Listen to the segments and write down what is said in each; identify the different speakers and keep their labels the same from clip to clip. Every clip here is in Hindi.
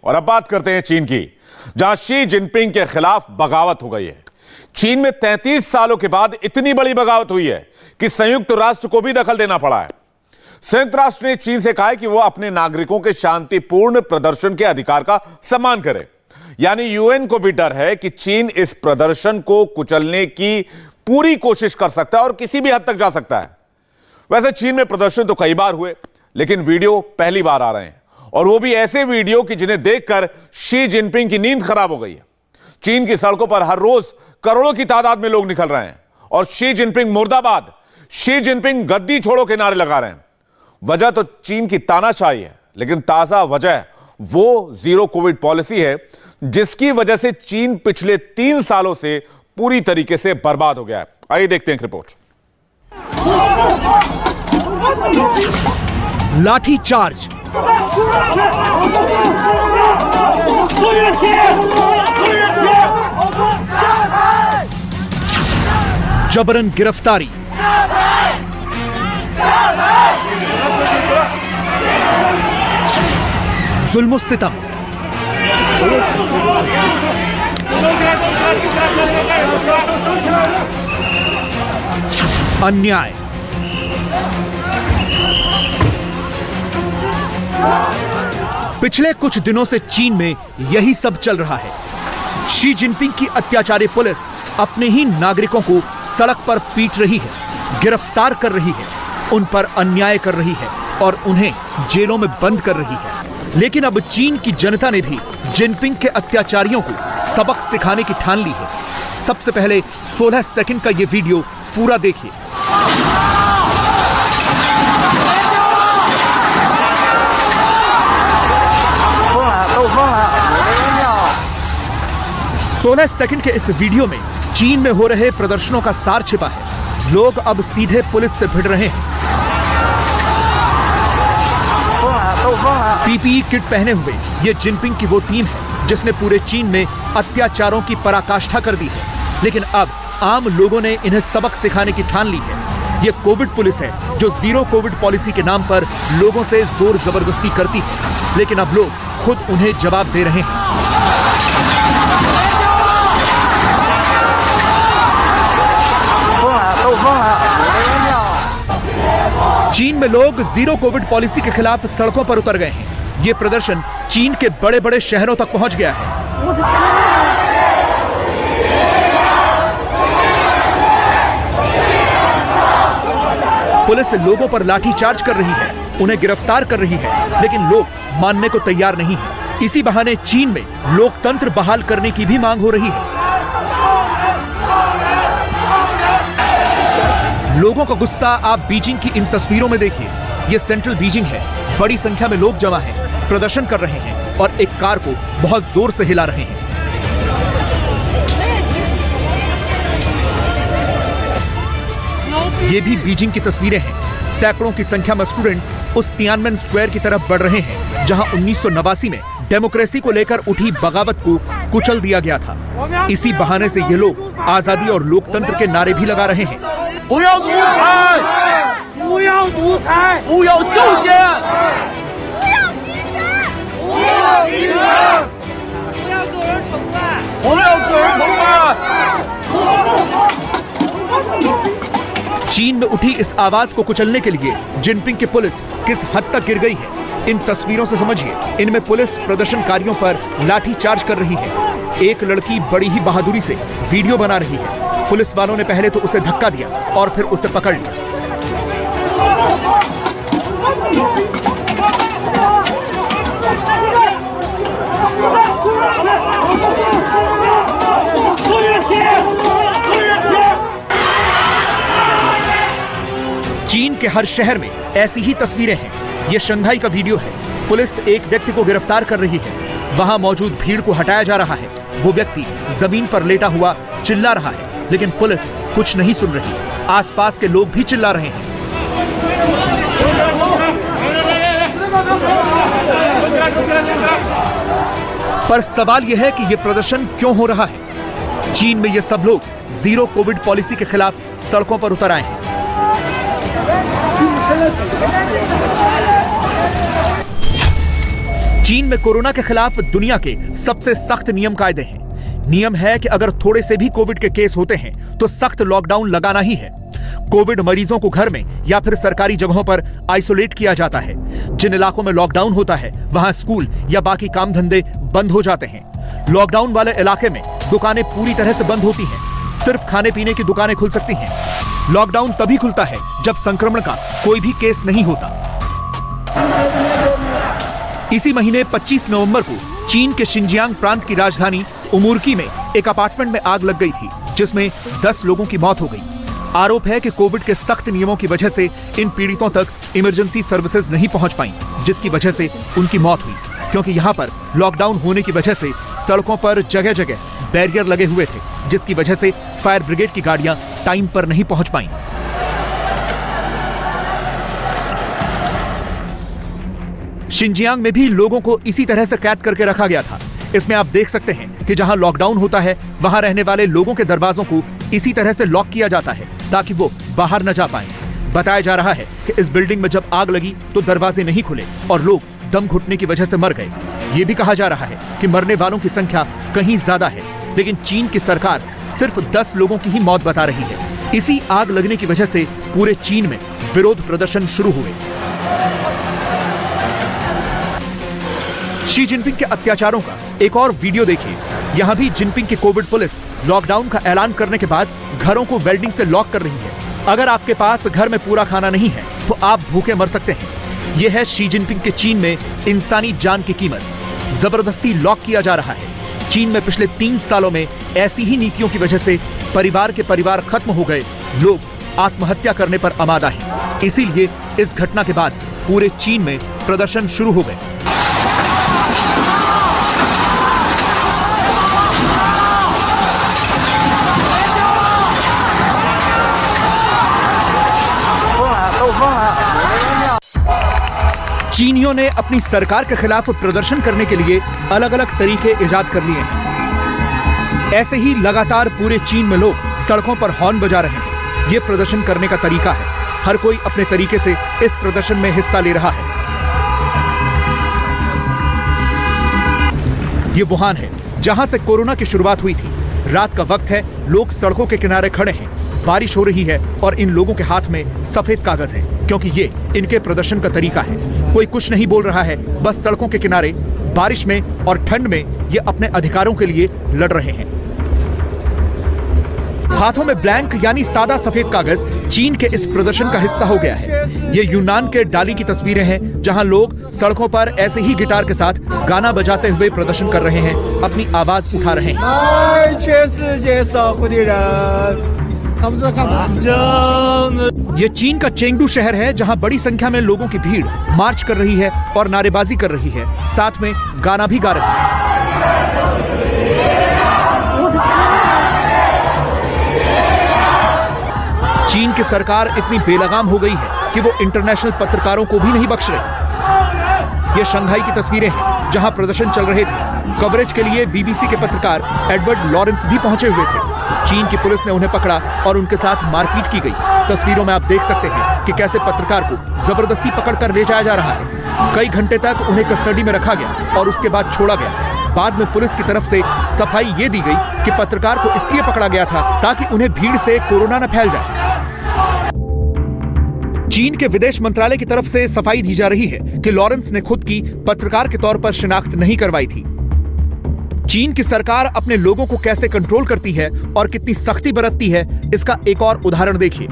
Speaker 1: और अब बात करते हैं चीन की, जहां शी जिनपिंग के खिलाफ बगावत हो गई है। चीन में 33 सालों के बाद इतनी बड़ी बगावत हुई है कि संयुक्त राष्ट्र को भी दखल देना पड़ा है। संयुक्त राष्ट्र ने चीन से कहा है कि वह अपने नागरिकों के शांतिपूर्ण प्रदर्शन के अधिकार का सम्मान करे। यानी यूएन को भी डर है कि चीन इस प्रदर्शन को कुचलने की पूरी कोशिश कर सकता है और किसी भी हद तक जा सकता है। वैसे चीन में प्रदर्शन तो कई बार हुए, लेकिन वीडियो पहली बार आ रहे हैं, और वो भी ऐसे वीडियो कि जिन्हें देखकर शी जिनपिंग की नींद खराब हो गई है। चीन की सड़कों पर हर रोज करोड़ों की तादाद में लोग निकल रहे हैं और शी जिनपिंग मुर्दाबाद, शी जिनपिंग गद्दी छोड़ो के नारे लगा रहे हैं। वजह तो चीन की तानाशाही है, लेकिन ताजा वजह वो जीरो कोविड पॉलिसी है, जिसकी वजह से चीन पिछले 3 सालों से पूरी तरीके से बर्बाद हो गया है। आइए देखते हैं रिपोर्ट।
Speaker 2: लाठी चार्ज, जबरन गिरफ्तारी, जुल्म सितम, अन्याय, पिछले कुछ दिनों से चीन में यही सब चल रहा है। शी जिनपिंग की अत्याचारी पुलिस अपने ही नागरिकों को सड़क पर पीट रही है, गिरफ्तार कर रही है, उन पर अन्याय कर रही है और उन्हें जेलों में बंद कर रही है। लेकिन अब चीन की जनता ने भी जिनपिंग के अत्याचारियों को सबक सिखाने की ठान ली है। सबसे पहले 16 सेकंड का यह वीडियो पूरा देखिए। सोलह सेकंड के इस वीडियो में चीन में हो रहे प्रदर्शनों का सार छिपा है। लोग अब सीधे पुलिस से भिड़ रहे हैं। पीपीई किट पहने हुए ये जिनपिंग की वो टीम है जिसने पूरे चीन में अत्याचारों की पराकाष्ठा कर दी है। लेकिन अब आम लोगों ने इन्हें सबक सिखाने की ठान ली है। ये कोविड पुलिस है जो जीरो कोविड पॉलिसी के नाम पर लोगों से जोर जबरदस्ती करती है, लेकिन अब लोग खुद उन्हें जवाब दे रहे हैं। चीन में लोग जीरो कोविड पॉलिसी के खिलाफ सड़कों पर उतर गए हैं। ये प्रदर्शन चीन के बड़े बड़े शहरों तक पहुंच गया है। पुलिस लोगों पर लाठीचार्ज कर रही है, उन्हें गिरफ्तार कर रही है, लेकिन लोग मानने को तैयार नहीं है। इसी बहाने चीन में लोकतंत्र बहाल करने की भी मांग हो रही है। लोगों का गुस्सा आप बीजिंग की इन तस्वीरों में देखिए। ये सेंट्रल बीजिंग है। बड़ी संख्या में लोग जमा हैं, प्रदर्शन कर रहे हैं और एक कार को बहुत जोर से हिला रहे हैं। ये भी बीजिंग की तस्वीरें हैं। सैकड़ों की संख्या में स्टूडेंट्स उस तियानमेन स्क्वायर की तरफ बढ़ रहे हैं जहां 1989 में डेमोक्रेसी को लेकर उठी बगावत को कुचल दिया गया था। इसी बहाने से ये लोग आजादी और लोकतंत्र के नारे भी लगा रहे हैं। चीन में उठी इस आवाज को कुचलने के लिए जिनपिंग की पुलिस किस हद तक गिर गई है, इन तस्वीरों से समझिए। इनमें पुलिस प्रदर्शनकारियों पर लाठीचार्ज कर रही है। एक लड़की बड़ी ही बहादुरी से वीडियो बना रही है। पुलिस वालों ने पहले तो उसे धक्का दिया और फिर उसे पकड़ लिया। चीन के हर शहर में ऐसी ही तस्वीरें हैं। यह शंघाई का वीडियो है। पुलिस एक व्यक्ति को गिरफ्तार कर रही है। वहां मौजूद भीड़ को हटाया जा रहा है। वो व्यक्ति जमीन पर लेटा हुआ चिल्ला रहा है, लेकिन पुलिस कुछ नहीं सुन रही। आसपास के लोग भी चिल्ला रहे हैं। पर सवाल यह है कि यह प्रदर्शन क्यों हो रहा है। चीन में ये सब लोग जीरो कोविड पॉलिसी के खिलाफ सड़कों पर उतर आए हैं। चीन में कोरोना के खिलाफ दुनिया के सबसे सख्त नियम कायदे हैं। नियम है कि अगर थोड़े से भी कोविड के केस होते हैं तो सख्त लॉकडाउन लगाना ही है। कोविड मरीजों को घर में या फिर सरकारी जगहों पर आइसोलेट किया जाता है। जिन इलाकों में लॉकडाउन होता है वहां स्कूल या बाकी काम धंधे बंद हो जाते हैं। लॉकडाउन वाले इलाके में दुकानें पूरी तरह से बंद होती हैं। सिर्फ खाने पीने की दुकानें खुल सकती हैं। लॉकडाउन तभी खुलता है जब संक्रमण का कोई भी केस नहीं होता। इसी महीने 25 नवंबर को चीन के शिनजियांग प्रांत की राजधानी उमुरकी में एक अपार्टमेंट में आग लग गई थी, जिसमें 10 लोगों की मौत हो गई। आरोप है कि कोविड के सख्त नियमों की वजह से इन पीड़ितों तक इमरजेंसी सर्विसेज नहीं पहुंच पाई, जिसकी वजह से उनकी मौत हुई। क्योंकि यहां पर लॉकडाउन होने की वजह से सड़कों पर जगह जगह बैरियर लगे हुए थे, जिसकी वजह से फायर ब्रिगेड की गाड़ियां टाइम पर नहीं पहुंच पाईं। शिनजियांग में भी लोगों को इसी तरह से कैद करके रखा गया था। इसमें आप देख सकते हैं कि जहां लॉकडाउन होता है वहां रहने वाले लोगों के दरवाजों को इसी तरह से लॉक किया जाता है ताकि वो बाहर न जा पाएं। बताया जा रहा है कि इस बिल्डिंग में जब आग लगी तो दरवाजे नहीं खुले और लोग दम घुटने की वजह से मर गए। ये भी कहा जा रहा है कि मरने वालों की संख्या कहीं ज्यादा है, लेकिन चीन की सरकार सिर्फ 10 लोगों की ही मौत बता रही है। इसी आग लगने की वजह से पूरे चीन में विरोध प्रदर्शन शुरू हुए। शी जिनपिंग के अत्याचारों का एक और वीडियो देखिए। यहाँ भी जिनपिंग की कोविड पुलिस लॉकडाउन का ऐलान करने के बाद घरों को वेल्डिंग से लॉक कर रही है। अगर आपके पास घर में पूरा खाना नहीं है तो आप भूखे मर सकते हैं। यह है शी जिनपिंग के चीन में इंसानी जान की कीमत। जबरदस्ती लॉक किया जा रहा है। चीन में पिछले 3 सालों में ऐसी ही नीतियों की वजह से परिवार के परिवार खत्म हो गए, लोग आत्महत्या करने पर आमादा हैं। इसीलिए इस घटना के बाद पूरे चीन में प्रदर्शन शुरू हो गए। चीनियों ने अपनी सरकार के खिलाफ प्रदर्शन करने के लिए अलग अलग तरीके इजाद कर लिए हैं। ऐसे ही लगातार पूरे चीन में लोग सड़कों पर हॉर्न बजा रहे हैं। ये प्रदर्शन करने का तरीका है। हर कोई अपने तरीके से इस प्रदर्शन में हिस्सा ले रहा है। ये वुहान है जहां से कोरोना की शुरुआत हुई थी। रात का वक्त है, लोग सड़कों के किनारे खड़े हैं। बारिश हो रही है और इन लोगों के हाथ में सफेद कागज है, क्योंकि ये इनके प्रदर्शन का तरीका है। कोई कुछ नहीं बोल रहा है, बस सड़कों के किनारे बारिश में और ठंड में ये अपने अधिकारों के लिए लड़ रहे हैं। हाथों में ब्लैंक यानी सादा सफेद कागज चीन के इस प्रदर्शन का हिस्सा हो गया है। ये यूनान के डाली की तस्वीरें हैं, जहां लोग सड़कों पर ऐसे ही गिटार के साथ गाना बजाते हुए प्रदर्शन कर रहे हैं, अपनी आवाज उठा रहे हैं। ये चीन का चेंगडू शहर है, जहां बड़ी संख्या में लोगों की भीड़ मार्च कर रही है और नारेबाजी कर रही है, साथ में गाना भी गा रही है। चीन की सरकार इतनी बेलगाम हो गई है कि वो इंटरनेशनल पत्रकारों को भी नहीं बख्श रही। ये शंघाई की तस्वीरें हैं, जहां प्रदर्शन चल रहे थे। कवरेज के लिए बीबीसी के पत्रकार एडवर्ड लॉरेंस भी पहुंचे हुए थे। चीन की पुलिस ने उन्हें पकड़ा और उनके साथ मारपीट की गई। तस्वीरों में आप देख सकते हैं कि कैसे पत्रकार को जबरदस्ती पकड़कर ले जाया जा रहा है। कई घंटे तक उन्हें कस्टडी में रखा गया और उसके बाद छोड़ा गया। बाद में पुलिस की तरफ से सफाई ये दी गई कि पत्रकार को इसलिए पकड़ा गया था ताकि उन्हें भीड़ से कोरोना न फैल जाए। चीन के विदेश मंत्रालय की तरफ से सफाई दी जा रही है कि लॉरेंस ने खुद की पत्रकार के तौर पर शिनाख्त नहीं करवाई थी। चीन की सरकार अपने लोगों को कैसे कंट्रोल करती है और कितनी सख्ती बरतती है, इसका एक और उदाहरण देखिए।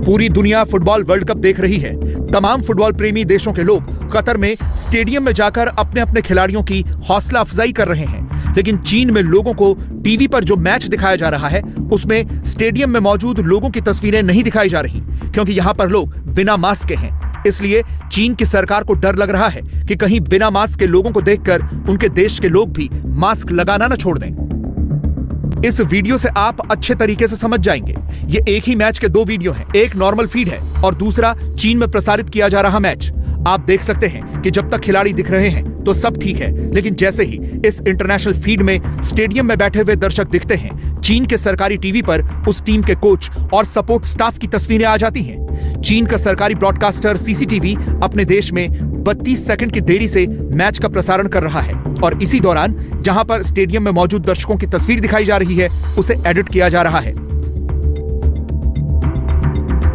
Speaker 2: पूरी दुनिया फुटबॉल वर्ल्ड कप देख रही है। तमाम फुटबॉल प्रेमी देशों के लोग कतर में स्टेडियम में जाकर अपने अपने खिलाड़ियों की हौसला अफजाई कर रहे हैं। लेकिन चीन में लोगों को टीवी पर जो मैच दिखाया जा रहा है, उसमें स्टेडियम में मौजूद लोगों की तस्वीरें नहीं दिखाई जा रही, क्योंकि यहाँ पर लोग बिना मास्क के हैं। इसलिए चीन की सरकार को डर लग रहा है कि कहीं बिना मास्क के लोगों को देखकर उनके देश के लोग भी मास्क लगाना न छोड़ दें। इस वीडियो से आप अच्छे तरीके से समझ जाएंगे। ये एक ही मैच के 2 वीडियो हैं। एक नॉर्मल फीड है और दूसरा चीन में प्रसारित किया जा रहा मैच। आप देख सकते हैं कि जब तक खिलाड़ी दिख रहे हैं तो सब ठीक है, लेकिन जैसे ही इस इंटरनेशनल फीड में स्टेडियम में बैठे हुए दर्शक दिखते हैं, चीन के सरकारी टीवी पर उस टीम के कोच और सपोर्ट स्टाफ की तस्वीरें आ जाती हैं। चीन का सरकारी ब्रॉडकास्टर सीसीटीवी अपने देश में 32 सेकंड की देरी से मैच का प्रसारण कर रहा है और इसी दौरान जहां पर स्टेडियम में मौजूद दर्शकों की तस्वीर दिखाई जा रही है, उसे एडिट किया जा रहा है।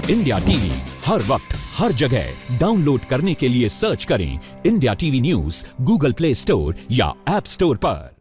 Speaker 3: इंडिया टीवी हर वक्त हर जगह डाउनलोड करने के लिए सर्च करें India TV news Google play store या ऐप स्टोर पर।